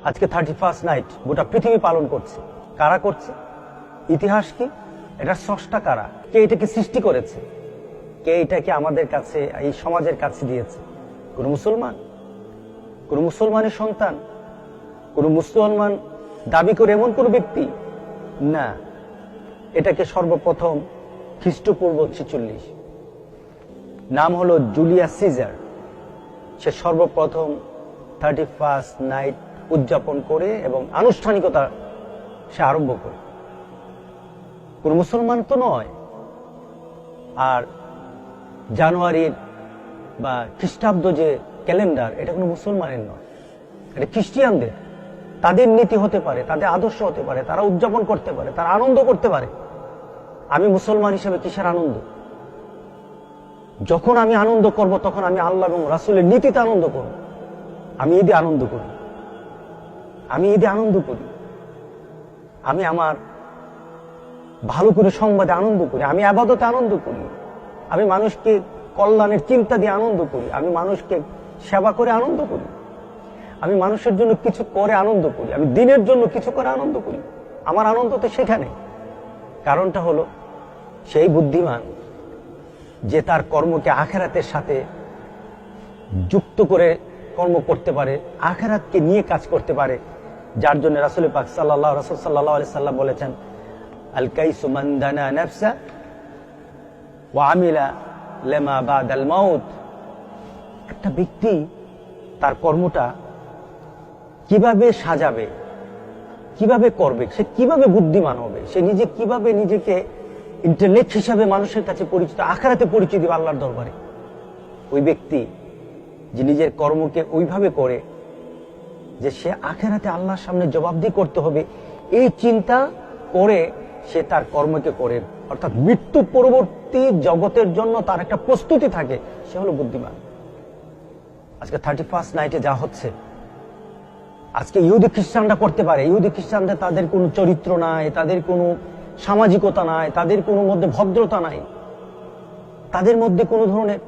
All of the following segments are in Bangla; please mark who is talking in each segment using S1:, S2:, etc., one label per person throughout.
S1: আজকে 31st নাইট গোটা পৃথিবী পালন করছে। কারা করছে? ইতিহাস কি? এটা স্রষ্টা কারা? কে এটাকে সৃষ্টি করেছে? কে এটাকে আমাদের কাছে, এই সমাজের কাছে দিয়েছে? কোন মুসলমান? কোন মুসলমানের সন্তান? কোন মুসলমান দাবি করে এমন কোন ব্যক্তি না। এটাকে সর্বপ্রথম খ্রিস্টপূর্ব 46 নাম হলো জুলিয়াস সিজার। সে সর্বপ্রথম 31st নাইট উদযাপন করে এবং আনুষ্ঠানিকতা সে আরম্ভ করে। কোন মুসলমান তো নয়। আর জানুয়ারির বা খ্রিস্টাব্দ যে ক্যালেন্ডার, এটা কোনো মুসলমানের নয়, এটা খ্রিস্টিয়ানদের। তাদের নীতি হতে পারে, তাদের আদর্শ হতে পারে, তারা উদযাপন করতে পারে, তারা আনন্দ করতে পারে। আমি মুসলমান হিসেবে কিসের আনন্দ? যখন আমি আনন্দ করব তখন আমি আল্লাহ এবং রাসূলের নীতিতে আনন্দ করব। আমি ঈদে আনন্দ করি, আমি ঈদে আনন্দ করি, আমি আমার ভালো করে সংবাদে আনন্দ করি, আমি ইবাদতে আনন্দ করি, আমি মানুষকে কল্যাণের চিন্তা দিয়ে আনন্দ করি, আমি মানুষকে সেবা করে আনন্দ করি, আমি মানুষের জন্য কিছু করে আনন্দ করি, আমি দিনের জন্য কিছু করে আনন্দ করি। আমার আনন্দ তো সেখানে। কারণটা হলো সেই বুদ্ধিমান যে তার কর্মকে আখিরাতের সাথে যুক্ত করে কর্ম করতে পারে, আখিরাতকে নিয়ে কাজ করতে পারে, যার জন্য রাসূল পাক সাল্লাল্লাহু আলাইহি সাল্লাম বলেছেন, আল কাইসু মান দানা নাফসা ওয়া আমিলা লিমা বাদাল মাউত। একটা ব্যক্তি তার কর্মটা কিভাবে সাজাবে, কিভাবে করবে, সে কিভাবে বুদ্ধিমান হবে, সে নিজে কিভাবে নিজেকে ইন্টেলেক্ট হিসাবে মানুষের কাছে পরিচিত, আখিরাতে পরিচয় দিবে আল্লাহর দরবারে। ওই ব্যক্তি যে নিজের কর্মকে ওইভাবে করে যে সে আখিরাতে আল্লাহর সামনে জবাবদিহি করতে হবে, এই চিন্তা করে সে তার কর্মকে করে, অর্থাৎ মৃত্যু পরবর্তী জগতের জন্য তার একটা প্রস্তুতি থাকে, সে হলো বুদ্ধিমান। আজকে 31st নাইটে যা হচ্ছে, আজকে ইহুদি খ্রিস্টানরা করতে পারে। ইহুদি খ্রিস্টানদের তাদের কোনো চরিত্র নাই, তাদের কোনো সামাজিকতা নাই, তাদের কোনো মধ্যে ভদ্রতা নাই, তাদের মধ্যে কোনো ধরনের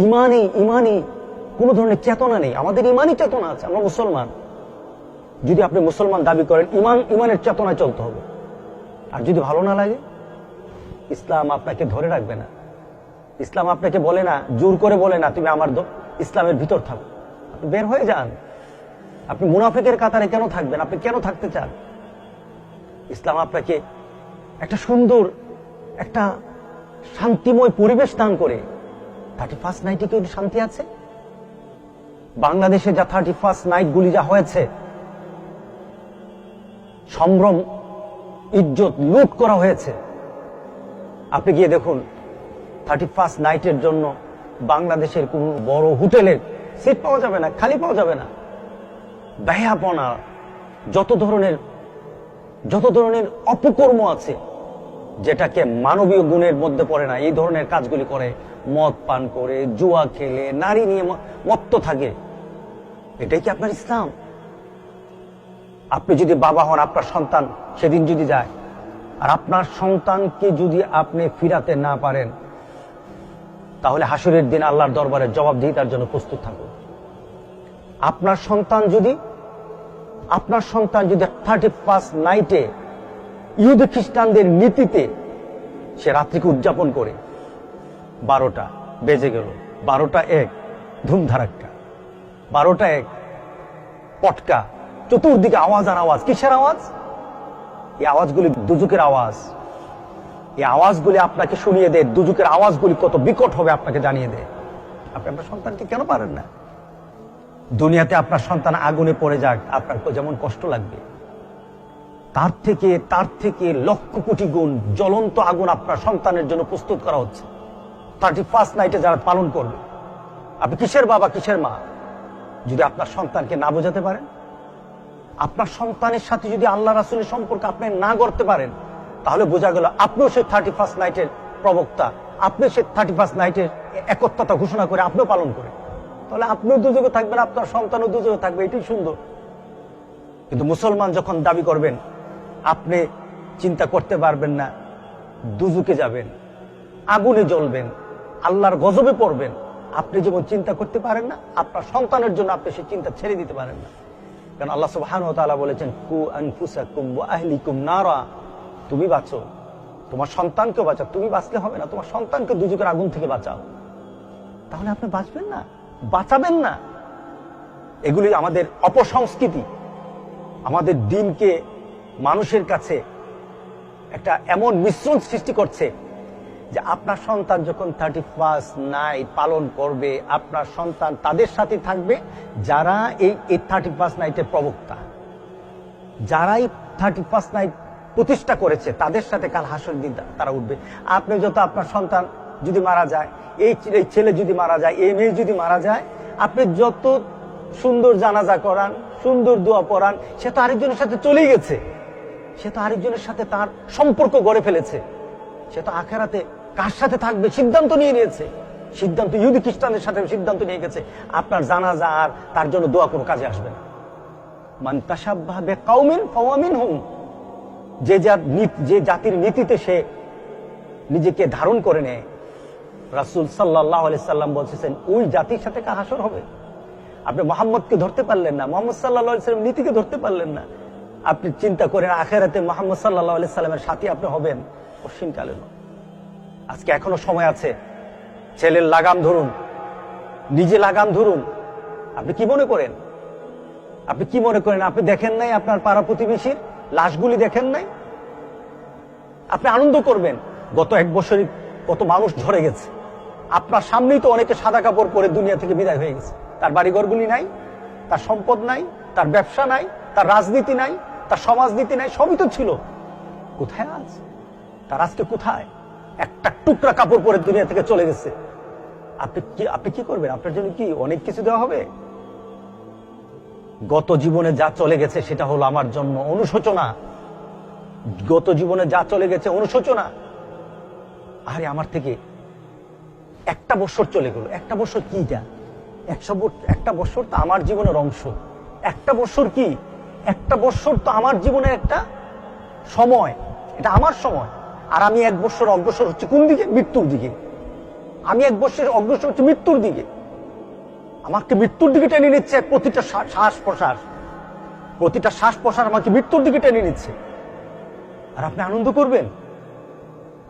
S1: ইমানি কোনো ধরনের চেতনা নেই। আমাদের ইমানি চেতনা আছে, আমরা মুসলমান। যদি আপনি মুসলমান দাবি করেন, ইমানের চেতনায় চলতে হবে। আর যদি ভালো না লাগে, ইসলাম আপনাকে ধরে রাখবে না। ইসলাম আপনাকে বলে না, জোর করে বলে না তুমি আমার ইসলামের ভিতর থাকো, আপনি বের হয়ে যান। আপনি মুনাফিকের কাতারে কেন থাকবেন? আপনি কেন থাকতে চান? ইসলাম আপনাকে একটা সুন্দর, একটা শান্তিময় পরিবেশ দান করে। 31st নাইটে কি শান্তি আছে? বাংলাদেশে যা 31st নাইট গুলি যা হয়েছে, সম্ভ্রম, ইজ্জত লুট করা হয়েছে। আপনি গিয়ে দেখুন, 31st নাইটের জন্য বাংলাদেশের কোন বড় হোটেলের সিট পাওয়া যাবে না, খালি পাওয়া যাবে না। বেহাপনা, যত ধরনের অপকর্ম আছে যেটাকে মানবীয় গুণের মধ্যে পড়ে না, এই ধরনের কাজগুলি করে, মদ পান করে, জুয়া খেলে, নারী নিয়ে মত্ত থাকে। এটাই কি আপনার ইসলাম? আপনি যদি বাবা হন, আপনার সন্তান সেদিন যদি যায়, আর আপনার সন্তানকে যদি আপনি ফিরাতে না পারেন, তাহলে হাসরের দিন আল্লাহর দরবারে জবাবদিহিতার জন্য প্রস্তুত থাকুন। আপনার সন্তান যদি 31st নাইটে ইহুদি খ্রিস্টানদের নীতিতে সে রাত্রিকে উদযাপন করে, 12টা বেজে গেল, 12টা 1 ধুমধারাক্কা, 12টা 1 পটকা, চতুর্দিকে আওয়াজ আর আওয়াজ। কিসের আওয়াজ? এই আওয়াজগুলি দুজুকের আওয়াজ। এই আওয়াজগুলি আপনাকে শুনিয়ে দেয় দুজুকের আওয়াজগুলি কত বিকট হবে, আপনাকে জানিয়ে দেয়। আপনি আপনার সন্তানকে কেন পারেন না? দুনিয়াতে আপনার সন্তান আগুনে পড়ে যাক, আপনার যেমন কষ্ট লাগবে, তার থেকে লক্ষ কোটি গুণ জ্বলন্ত আগুন আপনার সন্তানের জন্য প্রস্তুত করা হচ্ছে 31st নাইটে যারা পালন করবে। আপনি কিসের বাবা, কিসের মা যদি আপনার সন্তানকে না বোঝাতে পারেন? আপনার সন্তানের সাথে যদি আল্লাহ রাসূলের সম্পর্ক আপনি না করতে পারেন, তাহলে বোঝা গেল আপনিও সেই 31st নাইটের প্রবক্তা, আপনি সেই 31st নাইটের একত্বতা ঘোষণা করে আপনিও পালন করে, তাহলে আপনিও দুযোগে থাকবেন, আপনার সন্তানও দুযোগে থাকবে। এটাই সুন্দর। কিন্তু মুসলমান যখন দাবি করবেন, আপনি চিন্তা করতে পারবেন না, দুজকে যাবেন, আগুনে জ্বলবেন, আল্লাহর গজবে পড়বেন, আপনি যেমন চিন্তা করতে পারেন না, আপনার সন্তানের জন্য আপনি সেই চিন্তা ছেড়ে দিতে পারেন না। কারণ আল্লাহ সুবহানাহু ওয়া তাআলা বলেছেন, কু আনফুসাকুম ওয়া আহলিকুম নারা, তুমি বাঁচো, তোমার সন্তানকে বাঁচাও। তুমি বাঁচলে হবে না, তোমার সন্তানকে দুজকের আগুন থেকে বাঁচাও। তাহলে আপনি বাঁচবেন না, বাঁচাবেন না। এগুলি আমাদের অপসংস্কৃতি, আমাদের দিনকে মানুষের কাছে একটা এমন মিশ্রণ সৃষ্টি করছে যে আপনার সন্তান যখন 31st নাইট পালন করবে, আপনার সন্তান তাদের সাথে থাকবে যারা এই 31st নাইটের প্রবক্তা, যারা এই 31st নাইট প্রতিষ্ঠা করেছে, তাদের সাথে কাল হাসর দিন তারা উঠবে। আপনি যত আপনার সন্তান যদি মারা যায়, এই ছেলে যদি মারা যায়, এই মেয়ে যদি মারা যায়, আপনি যত সুন্দর জানাজা করান, সুন্দর দোয়া পড়ান, সে তো আরেকজনের সাথে চলেই গেছে, সে তো আরেকজনের সাথে তার সম্পর্ক গড়ে ফেলেছে। সে তো আখেরাতে কার সাথে থাকবে সিদ্ধান্ত নিয়ে নিয়েছে, সিদ্ধান্ত ইহুদি খ্রিস্টানদের সাথে সিদ্ধান্ত নিয়ে গেছে। আপনার জানাজা আর তার জন্য দোয়া কোনো কাজে আসবে না। মান তাশাব্বাহা বিকাউমিন ফাহুয়া মিনহুম, যে জাতির নীতিতে সে নিজেকে ধারণ করে নেয়, রাসূল সাল্লাল্লাহু আলাইহি সাল্লাম বলছেন ওই জাতির সাথে কার হাসর হবে। আপনি মুহাম্মদকে ধরতে পারলেন না, মুহাম্মদ সাল্লাল্লাহু আলাইহি সাল্লাম নীতিকে ধরতে পারলেন না, আপনি চিন্তা করেন আখিরাতে মুহাম্মদ সাল্লাল্লাহু আলাইহি সাল্লামের সাথী আপনি হবেন? পশ্চিমকালে নয়। আজকে এখনো সময় আছে, ছেলের লাগাম ধরুন, নিজে লাগাম ধরুন। আপনি কি মনে করেন? আপনি কি মনে করেন? আপনি দেখেন নাই আপনার পাড়া প্রতিবেশীর লাশগুলি দেখেন নাই? আপনি আনন্দ করবেন। গত 1 বছরে কত মানুষ ঝরে গেছে, আপনার সামনেই তো অনেকে সাদা কাপড় পরে দুনিয়া থেকে বিদায় হয়ে গেছে। তার বাড়িঘরগুলি নাই, তার সম্পদ নাই, তার ব্যবসা নাই, তার রাজনীতি নাই, তার সমাজনীতি নাই, সবই তো ছিল। কোথায় আছে তার? আজকে কোথায়? একটা টুকরা কাপড় পরে দুনিয়া থেকে চলে গেছে। আপনি কি করবেন? আপনার জন্য কি অনেক কিছু দেওয়া হবে? গত জীবনে যা চলে গেছে সেটা হলো আমার জন্য অনুশোচনা। গত জীবনে যা চলে গেছে অনুশোচনা। আরে আমার থেকে 1 বছর চলে গেল। 1 বছর কি? যা 1 বছর তো আমার জীবনের অংশ। 1 বছর কি? 1 বছর তো আমার জীবনের একটা সময়, এটা আমার সময়। আর আমি 1 বছর অগ্রসর হচ্ছে কোন দিকে? মৃত্যুর দিকে। আমি 1 বছর অগ্রসর হচ্ছে মৃত্যুর দিকে। আমাকে মৃত্যুর দিকে টেনে নিচ্ছে। প্রতিটা শ্বাস প্রশ্বাস, প্রতিটা শ্বাস প্রশ্বাস আমাকে মৃত্যুর দিকে টেনে নিচ্ছে। আর আপনি আনন্দ করবেন?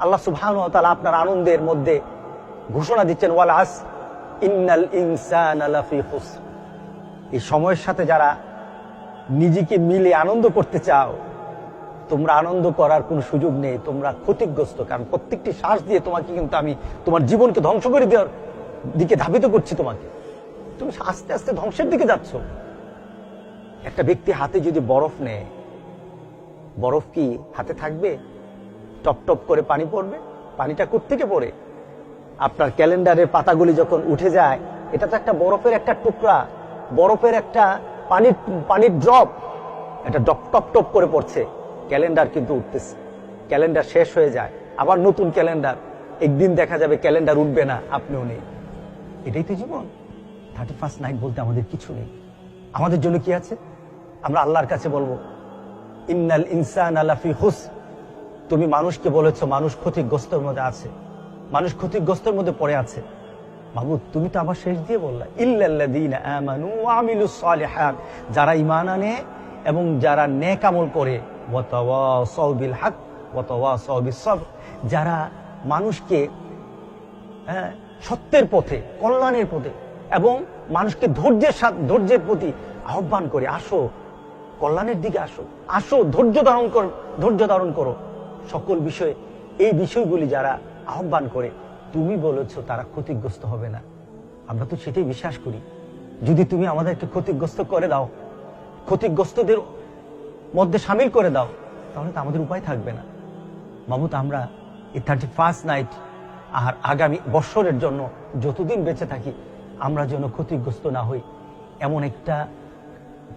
S1: আল্লাহ সুবহানাহু ওয়া তাআলা আপনার আনন্দের মধ্যে ঘোষণা দিচ্ছেন, ওয়াল আসর ইন্নাল ইনসানা লাফি খুসর। এই সময়ের সাথে যারা নিজেকে মিলে আনন্দ করতে চাও, তোমরা আনন্দ করার কোনো সুযোগ নেই, তোমরা ক্ষতিগ্রস্ত। কারণ প্রত্যেকটি শ্বাস দিয়ে তোমাকে কিন্তু আমি তোমার জীবনকে ধ্বংস করে দেওয়ার দিকে ধাবিত করছি। তোমাকে, তুমি আস্তে আস্তে ধ্বংসের দিকে যাচ্ছ। একটা ব্যক্তি হাতে যদি বরফ নেয়, বরফ কি হাতে থাকবে? টপ টপ করে পানি পড়বে। পানিটা কোত্থেকে পড়ে? আপনার ক্যালেন্ডারের পাতাগুলি যখন উঠে যায়, এটা তো একটা বরফের একটা টুকরা, বরফের একটা পানির ড্রপ, এটা টপ টপ করে পড়ছে। ক্যালেন্ডার কিন্তু উঠতেছে, ক্যালেন্ডার শেষ হয়ে যায়, আবার নতুন ক্যালেন্ডার। একদিন দেখা যাবে ক্যালেন্ডার উঠবে না, আপনিও নেই। এটাই তো জীবন। 31st নাইট বলতে আমাদের কিছু নেই। আমাদের জন্য কি আছে? আমরা আল্লাহর কাছে বলবো, ইন্নাল ইনসানা লাফি খুসর। তুমি মানুষকে বলেছো মানুষ ক্ষতিগ্রস্তের মধ্যে আছে, মানুষ ক্ষতিগ্রস্তের মধ্যে পড়ে আছে। মাহবুব, তুমি তো আবার শেষ দিয়ে বললা, ইল্লাল্লাযীনা আমানু ওয়া আমিলুস সালিহাত, যারা ঈমান আনে এবং যারা নেক আমল করে, ওয়া তাওয়াসাউ বিল হক ওয়া তাওয়াসাউ বিস সবর, যারা মানুষকে সত্যের পথে, কল্যাণের পথে এবং মানুষকে ধৈর্যের প্রতি আহ্বান করে, আসো কল্যাণের দিকে, আসো ধৈর্য ধারণ করো সকল বিষয়ে। এই বিষয়গুলি যারা আহ্বান করে, তুমি বলেছো তারা ক্ষতিগ্রস্ত হবে না। আমরা তো সেটাই বিশ্বাস করি। যদি তুমি আমাদেরকে ক্ষতিগ্রস্ত করে দাও, ক্ষতিগ্রস্তদের মধ্যে সামিল করে দাও, তাহলে তো আমাদের উপায় থাকবে না। মাহমুদ, আমরা এই 31st নাইট আর আগামী বছরের জন্য যতদিন বেঁচে থাকি, আমরা যেন ক্ষতিগ্রস্ত না হই, এমন একটা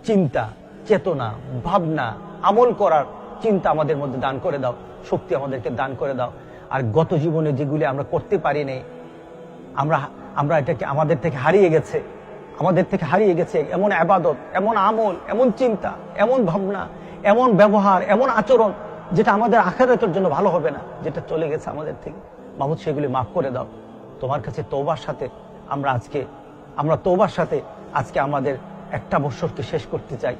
S1: চিন্তা, চেতনা, ভাবনা, আমল করার চিন্তা আমাদের মধ্যে দান করে দাও, শক্তি আমাদেরকে দান করে দাও। আর গত জীবনে যেগুলি আমরা করতে পারি নাই, আমরা এটাকে আমাদের থেকে হারিয়ে গেছে এমন ইবাদত, এমন আমল, এমন চিন্তা, এমন ভাবনা, এমন ব্যবহার, এমন আচরণ যেটা আমাদের আখিরাতের জন্য ভালো হবে না, যেটা চলে গেছে আমাদের থেকে। মাহমুদ, সেগুলি মাফ করে দাও। তোমার কাছে তওবার সাথে আমরা তওবার সাথে আজকে আমাদের 1 বছরকে শেষ করতে চাই।